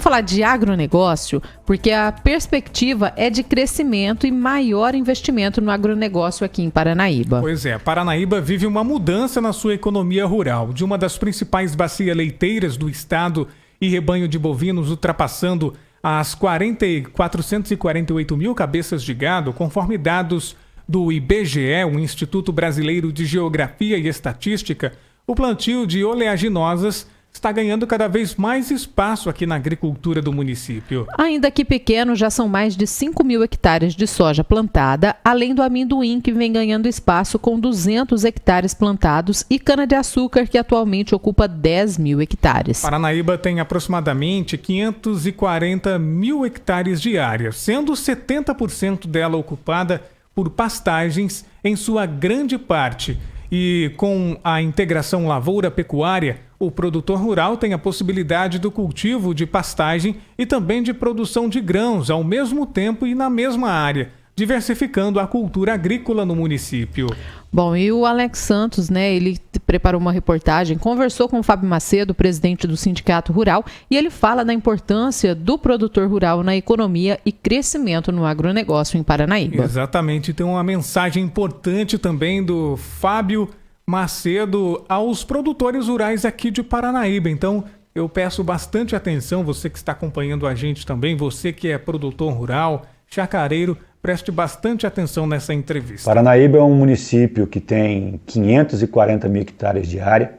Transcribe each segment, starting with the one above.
falar de agronegócio porque a perspectiva é de crescimento e maior investimento no agronegócio aqui em Paranaíba. Pois é, Paranaíba vive uma mudança na sua economia rural. De uma das principais bacias leiteiras do estado e rebanho de bovinos ultrapassando as 448 mil cabeças de gado, conforme dados do IBGE, o Instituto Brasileiro de Geografia e Estatística, o plantio de oleaginosas está ganhando cada vez mais espaço aqui na agricultura do município. Ainda que pequeno, já são mais de 5 mil hectares de soja plantada, além do amendoim, que vem ganhando espaço com 200 hectares plantados, e cana-de-açúcar, que atualmente ocupa 10 mil hectares. Paranaíba tem aproximadamente 540 mil hectares de área, sendo 70% dela ocupada por pastagens em sua grande parte. E com a integração lavoura-pecuária, o produtor rural tem a possibilidade do cultivo de pastagem e também de produção de grãos ao mesmo tempo e na mesma área, diversificando a cultura agrícola no município. Bom, e o Alex Santos, ele preparou uma reportagem, conversou com o Fábio Macedo, presidente do Sindicato Rural, e ele fala da importância do produtor rural na economia e crescimento no agronegócio em Paranaíba. Exatamente, tem uma mensagem importante também do Fábio Macedo aos produtores rurais aqui de Paranaíba. Então, eu peço bastante atenção, você que está acompanhando a gente também, você que é produtor rural, chacareiro, preste bastante atenção nessa entrevista. Paranaíba é um município que tem 540 mil hectares de área,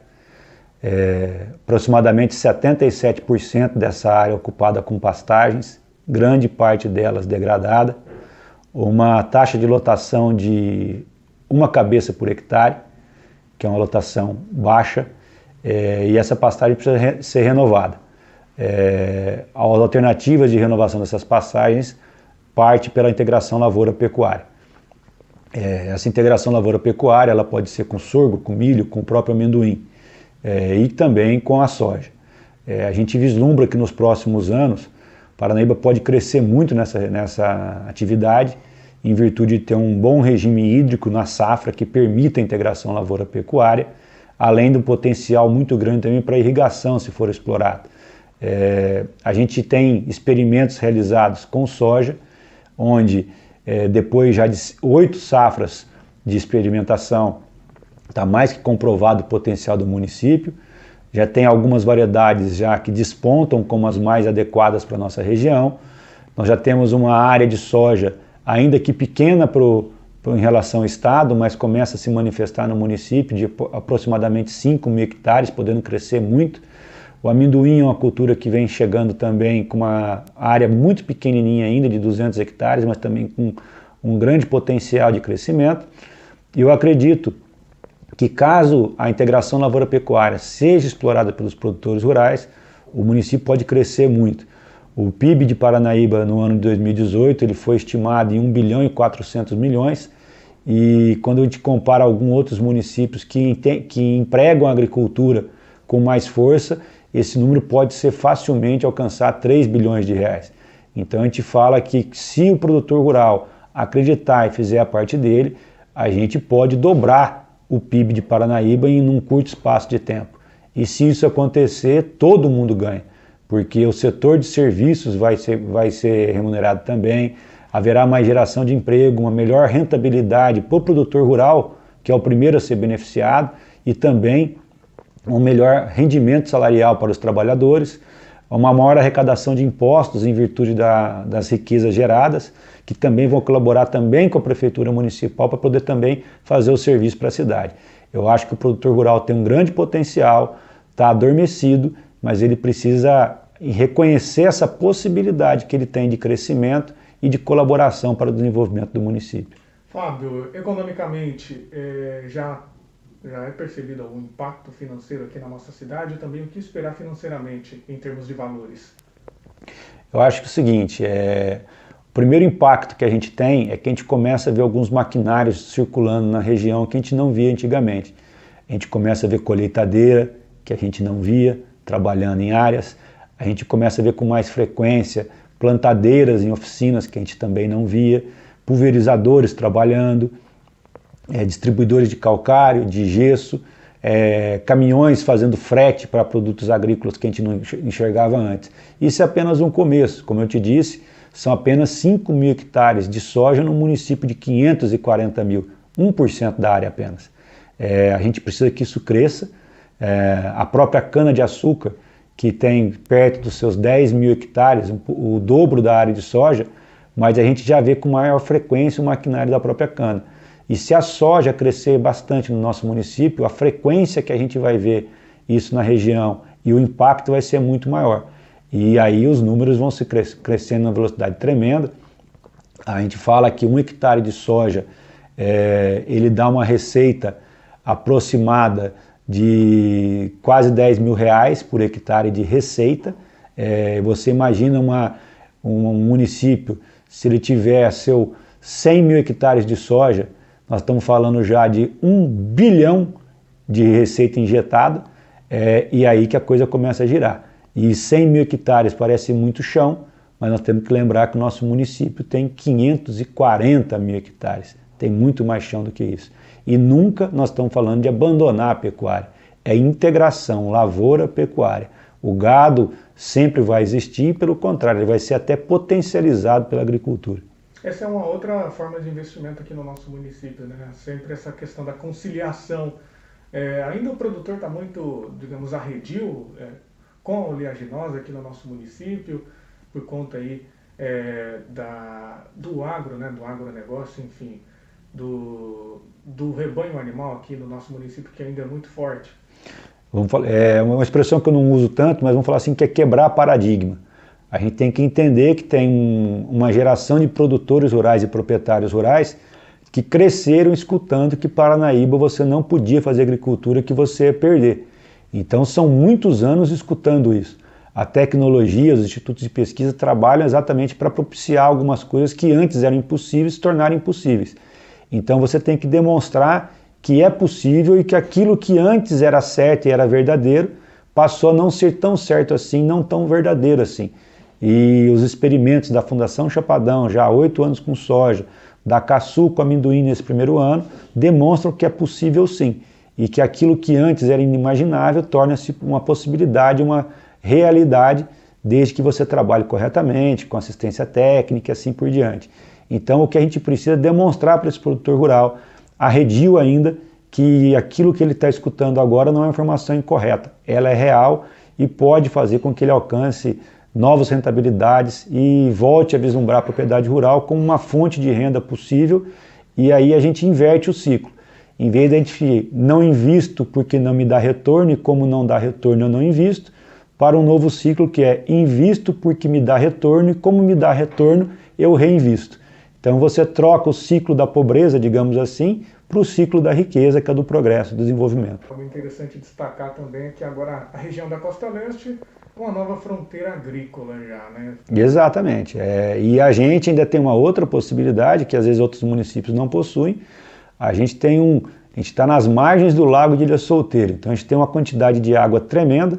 aproximadamente 77% dessa área ocupada com pastagens, grande parte delas degradada, uma taxa de lotação de uma cabeça por hectare, que é uma lotação baixa, e essa pastagem precisa ser renovada. As alternativas de renovação dessas pastagens parte pela integração lavoura-pecuária. Essa integração lavoura-pecuária ela pode ser com sorgo, com milho, com o próprio amendoim e também com a soja. A gente vislumbra que nos próximos anos Paranaíba pode crescer muito nessa atividade em virtude de ter um bom regime hídrico na safra que permita a integração lavoura-pecuária, além do potencial muito grande também para irrigação, se for explorado. A gente tem experimentos realizados com soja, onde depois já de 8 safras de experimentação está mais que comprovado o potencial do município. Já tem algumas variedades já que despontam como as mais adequadas para a nossa região. Nós já temos uma área de soja, ainda que pequena em relação ao estado, mas começa a se manifestar no município de aproximadamente 5 mil hectares, podendo crescer muito. O amendoim é uma cultura que vem chegando também com uma área muito pequenininha ainda, de 200 hectares, mas também com um grande potencial de crescimento. E eu acredito que caso a integração lavoura-pecuária seja explorada pelos produtores rurais, o município pode crescer muito. O PIB de Paranaíba no ano de 2018 ele foi estimado em 1 bilhão e 400 milhões, e quando a gente compara alguns outros municípios que empregam a agricultura com mais força, esse número pode ser facilmente alcançar 3 bilhões de reais. Então a gente fala que se o produtor rural acreditar e fizer a parte dele, a gente pode dobrar o PIB de Paranaíba em um curto espaço de tempo. E se isso acontecer, todo mundo ganha, porque o setor de serviços vai ser remunerado também, haverá mais geração de emprego, uma melhor rentabilidade para o produtor rural, que é o primeiro a ser beneficiado, e também um melhor rendimento salarial para os trabalhadores, uma maior arrecadação de impostos em virtude das riquezas geradas, que também vão colaborar também com a Prefeitura Municipal para poder também fazer o serviço para a cidade. Eu acho que o produtor rural tem um grande potencial, está adormecido, mas ele precisa reconhecer essa possibilidade que ele tem de crescimento e de colaboração para o desenvolvimento do município. Fábio, economicamente, já é percebido algum impacto financeiro aqui na nossa cidade e também o que esperar financeiramente em termos de valores? Eu acho que é o seguinte, o primeiro impacto que a gente tem é que a gente começa a ver alguns maquinários circulando na região que a gente não via antigamente. A gente começa a ver colheitadeira, que a gente não via, trabalhando em áreas. A gente começa a ver com mais frequência plantadeiras em oficinas que a gente também não via, pulverizadores trabalhando, distribuidores de calcário, de gesso, caminhões fazendo frete para produtos agrícolas que a gente não enxergava antes. Isso é apenas um começo. Como eu te disse, são apenas 5 mil hectares de soja no município de 540 mil, 1% da área apenas. A gente precisa que isso cresça. A própria cana-de-açúcar, que tem perto dos seus 10 mil hectares, o dobro da área de soja, mas a gente já vê com maior frequência o maquinário da própria cana. E se a soja crescer bastante no nosso município, a frequência que a gente vai ver isso na região e o impacto vai ser muito maior. E aí os números vão se crescendo numa velocidade tremenda. A gente fala que 1 hectare de soja, ele dá uma receita aproximada de quase 10 mil reais por hectare de receita. Você imagina um município, se ele tiver 100 mil hectares de soja, nós estamos falando já de 1 bilhão de receita injetada, e aí que a coisa começa a girar. E 100 mil hectares parece muito chão, mas nós temos que lembrar que o nosso município tem 540 mil hectares, tem muito mais chão do que isso. E nunca nós estamos falando de abandonar a pecuária, é integração lavoura-pecuária. O gado sempre vai existir, pelo contrário, ele vai ser até potencializado pela agricultura. Essa é uma outra forma de investimento aqui no nosso município, né? Sempre essa questão da conciliação. Ainda o produtor está muito, digamos, arredio com a oleaginosa aqui no nosso município, por conta aí do agro, né? Do agronegócio, enfim, do rebanho animal aqui no nosso município, que ainda é muito forte. É uma expressão que eu não uso tanto, mas vamos falar assim, que é quebrar paradigma. A gente tem que entender que tem uma geração de produtores rurais e proprietários rurais que cresceram escutando que Paranaíba você não podia fazer agricultura, que você ia perder. Então são muitos anos escutando isso. A tecnologia, os institutos de pesquisa trabalham exatamente para propiciar algumas coisas que antes eram impossíveis se tornarem possíveis. Então você tem que demonstrar que é possível e que aquilo que antes era certo e era verdadeiro passou a não ser tão certo assim, não tão verdadeiro assim. E os experimentos da Fundação Chapadão, já há 8 anos com soja, da Caçu com amendoim nesse primeiro ano, demonstram que é possível sim. E que aquilo que antes era inimaginável torna-se uma possibilidade, uma realidade, desde que você trabalhe corretamente, com assistência técnica e assim por diante. Então o que a gente precisa é demonstrar para esse produtor rural, arredio ainda, que aquilo que ele está escutando agora não é uma informação incorreta. Ela é real e pode fazer com que ele alcance novas rentabilidades e volte a vislumbrar a propriedade rural como uma fonte de renda possível, e aí a gente inverte o ciclo. Em vez de a gente não invisto porque não me dá retorno e como não dá retorno eu não invisto, para um novo ciclo que é invisto porque me dá retorno e como me dá retorno eu reinvisto. Então você troca o ciclo da pobreza, digamos assim, para o ciclo da riqueza, que é do progresso, do desenvolvimento. É interessante destacar também que agora a região da Costa Leste é uma nova fronteira agrícola já, né? Exatamente. E a gente ainda tem uma outra possibilidade, que às vezes outros municípios não possuem. A gente está nas margens do lago de Ilha Solteira, então a gente tem uma quantidade de água tremenda.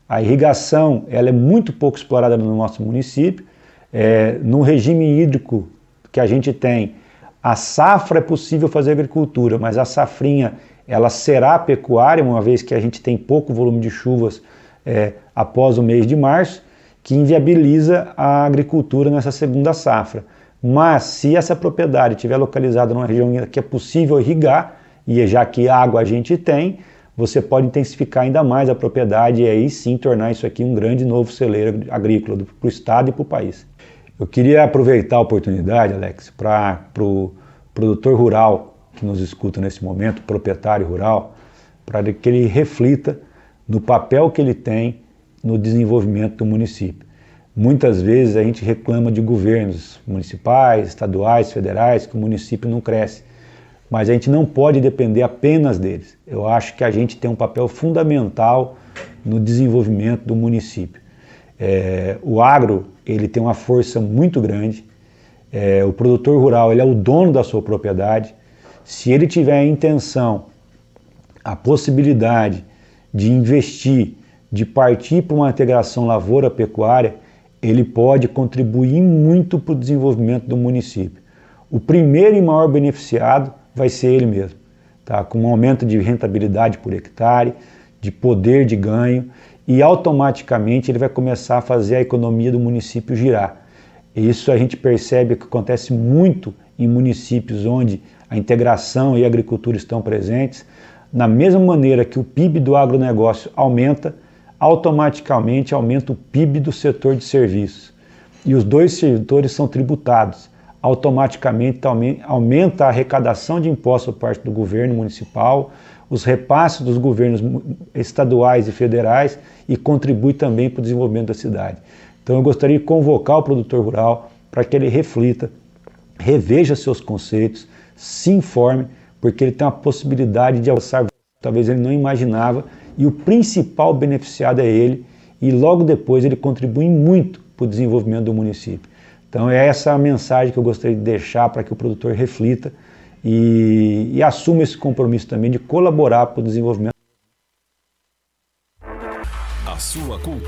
A irrigação ela é muito pouco explorada no nosso município. No regime hídrico que a gente tem, a safra é possível fazer agricultura, mas a safrinha ela será pecuária, uma vez que a gente tem pouco volume de chuvas após o mês de março, que inviabiliza a agricultura nessa segunda safra. Mas se essa propriedade estiver localizada numa região que é possível irrigar, e já que água a gente tem, você pode intensificar ainda mais a propriedade e aí sim tornar isso aqui um grande novo celeiro agrícola para o estado e para o país. Eu queria aproveitar a oportunidade, Alex, para o produtor rural que nos escuta nesse momento, proprietário rural, para que ele reflita no papel que ele tem no desenvolvimento do município. Muitas vezes a gente reclama de governos municipais, estaduais, federais, que o município não cresce, mas a gente não pode depender apenas deles. Eu acho que a gente tem um papel fundamental no desenvolvimento do município. O agro ele tem uma força muito grande, o produtor rural ele é o dono da sua propriedade. Se ele tiver a intenção, a possibilidade de investir, de partir para uma integração lavoura-pecuária, ele pode contribuir muito para o desenvolvimento do município. O primeiro e maior beneficiado vai ser ele mesmo. tá? Com um aumento de rentabilidade por hectare, de poder de ganho, e automaticamente ele vai começar a fazer a economia do município girar. Isso a gente percebe que acontece muito em municípios onde a integração e a agricultura estão presentes. Na mesma maneira que o PIB do agronegócio aumenta, automaticamente aumenta o PIB do setor de serviços. E os dois setores são tributados. Automaticamente aumenta a arrecadação de impostos por parte do governo municipal, os repasses dos governos estaduais e federais e contribui também para o desenvolvimento da cidade. Então eu gostaria de convocar o produtor rural para que ele reflita, reveja seus conceitos, se informe, porque ele tem uma possibilidade de alcançar, talvez ele não imaginava, e o principal beneficiado é ele, e logo depois ele contribui muito para o desenvolvimento do município. Então é essa a mensagem que eu gostaria de deixar para que o produtor reflita e assuma esse compromisso também de colaborar para o desenvolvimento. A sua cultura.